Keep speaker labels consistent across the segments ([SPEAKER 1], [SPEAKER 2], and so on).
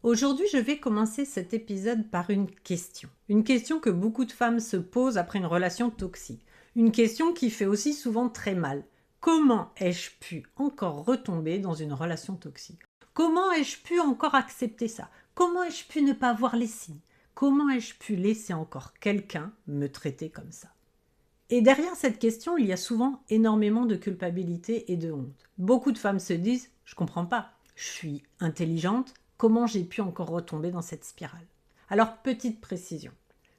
[SPEAKER 1] Aujourd'hui, je vais commencer cet épisode par une question. Une question que beaucoup de femmes se posent après une relation toxique. Une question qui fait aussi souvent très mal. Comment ai-je pu encore retomber dans une relation toxique? Comment ai-je pu encore accepter ça? Comment ai-je pu ne pas voir les signes? Comment ai-je pu laisser encore quelqu'un me traiter comme ça? Et derrière cette question, il y a souvent énormément de culpabilité et de honte. Beaucoup de femmes se disent « je comprends pas, je suis intelligente, comment j'ai pu encore retomber dans cette spirale ?» Alors, petite précision,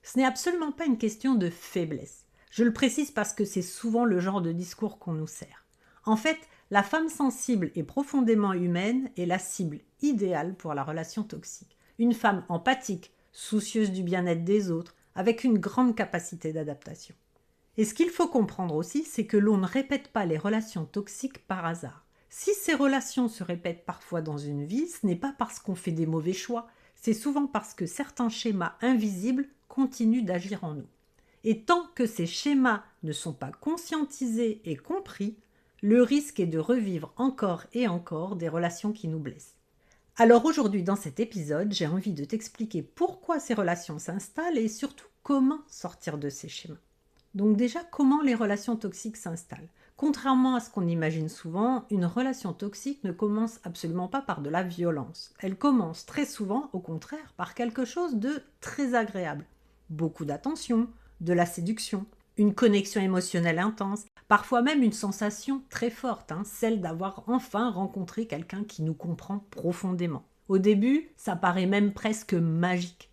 [SPEAKER 1] ce n'est absolument pas une question de faiblesse. Je le précise parce que c'est souvent le genre de discours qu'on nous sert. En fait, la femme sensible et profondément humaine est la cible idéale pour la relation toxique. Une femme empathique, soucieuse du bien-être des autres, avec une grande capacité d'adaptation. Et ce qu'il faut comprendre aussi, c'est que l'on ne répète pas les relations toxiques par hasard. Si ces relations se répètent parfois dans une vie, ce n'est pas parce qu'on fait des mauvais choix, c'est souvent parce que certains schémas invisibles continuent d'agir en nous. Et tant que ces schémas ne sont pas conscientisés et compris, le risque est de revivre encore et encore des relations qui nous blessent. Alors aujourd'hui, dans cet épisode, j'ai envie de t'expliquer pourquoi ces relations s'installent et surtout comment sortir de ces schémas. Donc déjà, comment les relations toxiques s'installent? Contrairement à ce qu'on imagine souvent, une relation toxique ne commence absolument pas par de la violence. Elle commence très souvent, au contraire, par quelque chose de très agréable. Beaucoup d'attention, de la séduction, une connexion émotionnelle intense, parfois même une sensation très forte, celle d'avoir enfin rencontré quelqu'un qui nous comprend profondément. Au début, ça paraît même presque magique.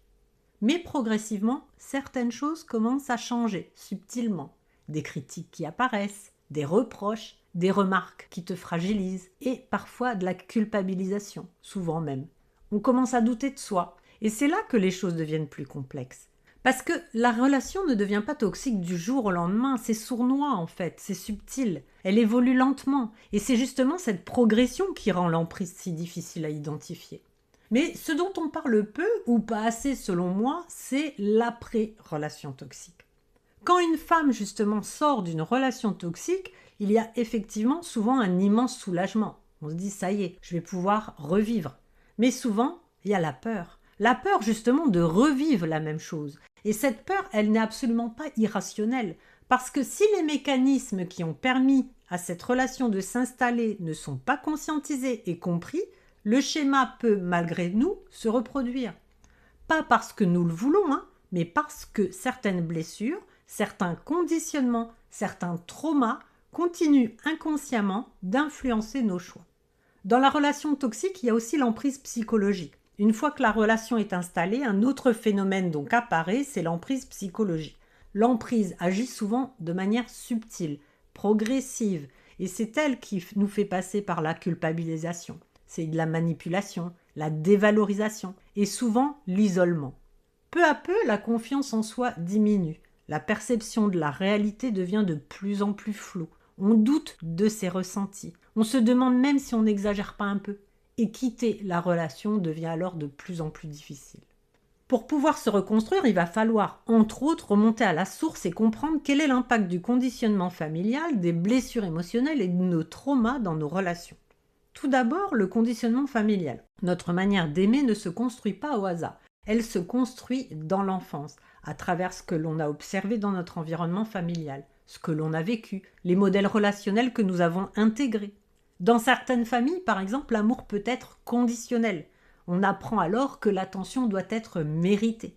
[SPEAKER 1] Mais progressivement, certaines choses commencent à changer, subtilement. Des critiques qui apparaissent, des reproches, des remarques qui te fragilisent et parfois de la culpabilisation, souvent même. On commence à douter de soi et c'est là que les choses deviennent plus complexes. Parce que la relation ne devient pas toxique du jour au lendemain, c'est sournois en fait, c'est subtil, elle évolue lentement et c'est justement cette progression qui rend l'emprise si difficile à identifier. Mais ce dont on parle peu ou pas assez selon moi, c'est l'après-relation toxique. Quand une femme justement sort d'une relation toxique, il y a effectivement souvent un immense soulagement. On se dit ça y est, je vais pouvoir revivre. Mais souvent, il y a la peur. La peur justement de revivre la même chose. Et cette peur, elle n'est absolument pas irrationnelle. Parce que si les mécanismes qui ont permis à cette relation de s'installer ne sont pas conscientisés et compris, le schéma peut, malgré nous, se reproduire. Pas parce que nous le voulons, mais parce que certaines blessures, certains conditionnements, certains traumas continuent inconsciemment d'influencer nos choix. Dans la relation toxique, il y a aussi l'emprise psychologique. Une fois que la relation est installée, un autre phénomène donc apparaît, c'est l'emprise psychologique. L'emprise agit souvent de manière subtile, progressive, et c'est elle qui nous fait passer par la culpabilisation. C'est de la manipulation, la dévalorisation et souvent l'isolement. Peu à peu, la confiance en soi diminue. La perception de la réalité devient de plus en plus floue. On doute de ses ressentis. On se demande même si on n'exagère pas un peu. Et quitter la relation devient alors de plus en plus difficile. Pour pouvoir se reconstruire, il va falloir, entre autres, remonter à la source et comprendre quel est l'impact du conditionnement familial, des blessures émotionnelles et de nos traumas dans nos relations. Tout d'abord, le conditionnement familial. Notre manière d'aimer ne se construit pas au hasard. Elle se construit dans l'enfance, à travers ce que l'on a observé dans notre environnement familial, ce que l'on a vécu, les modèles relationnels que nous avons intégrés. Dans certaines familles, par exemple, l'amour peut être conditionnel. On apprend alors que l'attention doit être méritée.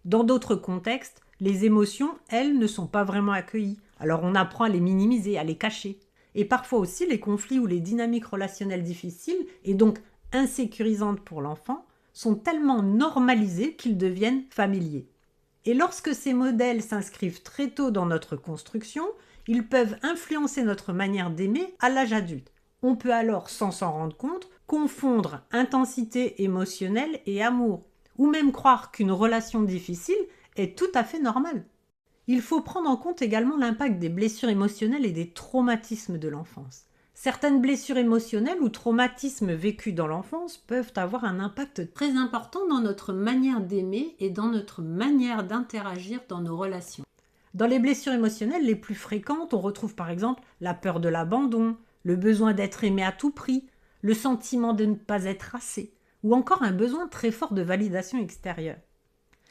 [SPEAKER 1] Dans d'autres contextes, les émotions, elles, ne sont pas vraiment accueillies. Alors on apprend à les minimiser, à les cacher. Et parfois aussi, les conflits ou les dynamiques relationnelles difficiles, et donc insécurisantes pour l'enfant, sont tellement normalisés qu'ils deviennent familiers. Et lorsque ces modèles s'inscrivent très tôt dans notre construction, ils peuvent influencer notre manière d'aimer à l'âge adulte. On peut alors, sans s'en rendre compte, confondre intensité émotionnelle et amour, ou même croire qu'une relation difficile est tout à fait normale. Il faut prendre en compte également l'impact des blessures émotionnelles et des traumatismes de l'enfance. Certaines blessures émotionnelles ou traumatismes vécus dans l'enfance peuvent avoir un impact très important dans notre manière d'aimer et dans notre manière d'interagir dans nos relations. Dans les blessures émotionnelles les plus fréquentes, on retrouve par exemple la peur de l'abandon, le besoin d'être aimé à tout prix, le sentiment de ne pas être assez, ou encore un besoin très fort de validation extérieure.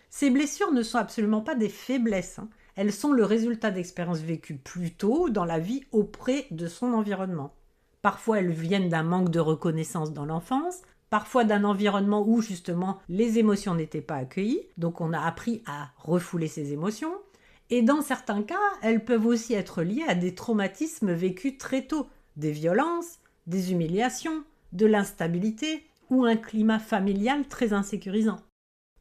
[SPEAKER 1] Ces blessures ne sont absolument pas des faiblesses, hein. Elles sont le résultat d'expériences vécues plus tôt dans la vie auprès de son environnement. Parfois, elles viennent d'un manque de reconnaissance dans l'enfance, parfois d'un environnement où justement les émotions n'étaient pas accueillies, donc on a appris à refouler ses émotions. Et dans certains cas, elles peuvent aussi être liées à des traumatismes vécus très tôt, des violences, des humiliations, de l'instabilité ou un climat familial très insécurisant.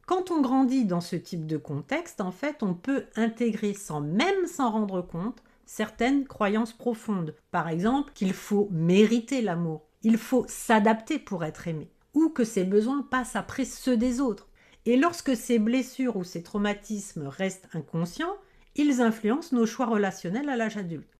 [SPEAKER 1] Quand on grandit dans ce type de contexte, en fait, on peut intégrer sans même s'en rendre compte certaines croyances profondes. Par exemple, qu'il faut mériter l'amour, il faut s'adapter pour être aimé, ou que ses besoins passent après ceux des autres. Et lorsque ces blessures ou ces traumatismes restent inconscients, ils influencent nos choix relationnels à l'âge adulte.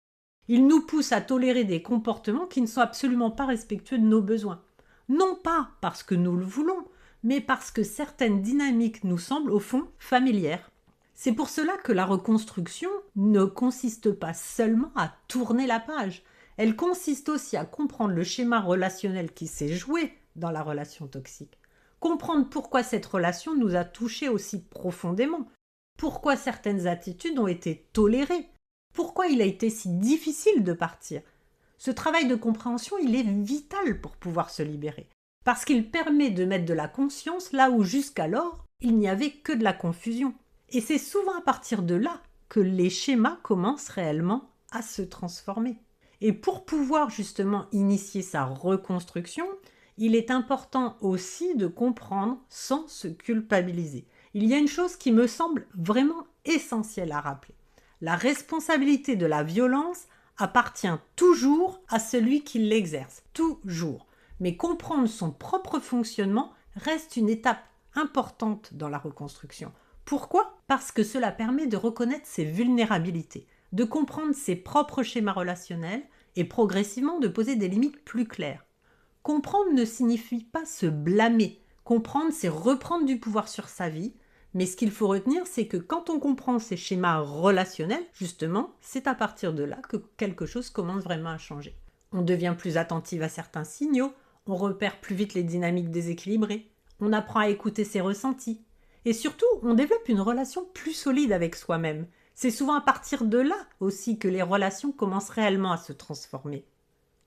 [SPEAKER 1] Ils nous poussent à tolérer des comportements qui ne sont absolument pas respectueux de nos besoins. Non pas parce que nous le voulons, mais parce que certaines dynamiques nous semblent au fond familières. C'est pour cela que la reconstruction ne consiste pas seulement à tourner la page, elle consiste aussi à comprendre le schéma relationnel qui s'est joué dans la relation toxique, comprendre pourquoi cette relation nous a touchés aussi profondément, pourquoi certaines attitudes ont été tolérées, pourquoi il a été si difficile de partir. Ce travail de compréhension, il est vital pour pouvoir se libérer, parce qu'il permet de mettre de la conscience là où jusqu'alors, il n'y avait que de la confusion. Et c'est souvent à partir de là que les schémas commencent réellement à se transformer. Et pour pouvoir justement initier sa reconstruction, il est important aussi de comprendre sans se culpabiliser. Il y a une chose qui me semble vraiment essentielle à rappeler. La responsabilité de la violence appartient toujours à celui qui l'exerce, toujours. Mais comprendre son propre fonctionnement reste une étape importante dans la reconstruction. Pourquoi ? Parce que cela permet de reconnaître ses vulnérabilités, de comprendre ses propres schémas relationnels et progressivement de poser des limites plus claires. Comprendre ne signifie pas se blâmer. Comprendre, c'est reprendre du pouvoir sur sa vie. Mais ce qu'il faut retenir, c'est que quand on comprend ces schémas relationnels, justement, c'est à partir de là que quelque chose commence vraiment à changer. On devient plus attentif à certains signaux, on repère plus vite les dynamiques déséquilibrées, on apprend à écouter ses ressentis. Et surtout, on développe une relation plus solide avec soi-même. C'est souvent à partir de là aussi que les relations commencent réellement à se transformer.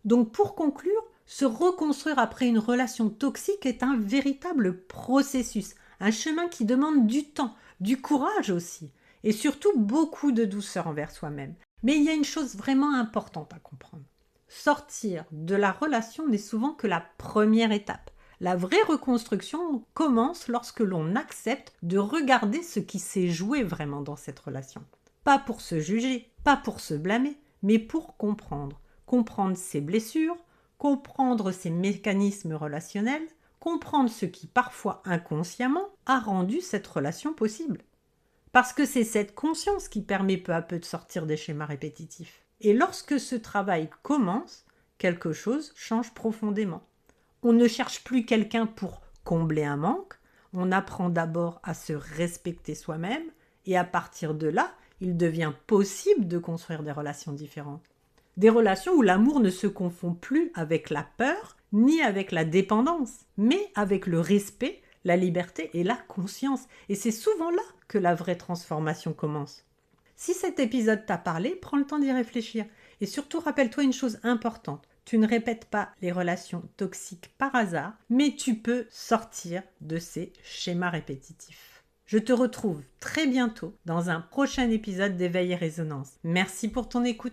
[SPEAKER 1] Donc pour conclure, se reconstruire après une relation toxique est un véritable processus, un chemin qui demande du temps, du courage aussi, et surtout beaucoup de douceur envers soi-même. Mais il y a une chose vraiment importante à comprendre. Sortir de la relation n'est souvent que la première étape. La vraie reconstruction commence lorsque l'on accepte de regarder ce qui s'est joué vraiment dans cette relation. Pas pour se juger, pas pour se blâmer, mais pour comprendre. Comprendre ses blessures, comprendre ses mécanismes relationnels, comprendre ce qui, parfois inconsciemment, a rendu cette relation possible. Parce que c'est cette conscience qui permet peu à peu de sortir des schémas répétitifs. Et lorsque ce travail commence, quelque chose change profondément. On ne cherche plus quelqu'un pour combler un manque, on apprend d'abord à se respecter soi-même, et à partir de là, il devient possible de construire des relations différentes. Des relations où l'amour ne se confond plus avec la peur, ni avec la dépendance, mais avec le respect, la liberté et la conscience. Et c'est souvent là que la vraie transformation commence. Si cet épisode t'a parlé, prends le temps d'y réfléchir. Et surtout, rappelle-toi une chose importante. Tu ne répètes pas les relations toxiques par hasard, mais tu peux sortir de ces schémas répétitifs. Je te retrouve très bientôt dans un prochain épisode d'Éveil et Résonance. Merci pour ton écoute.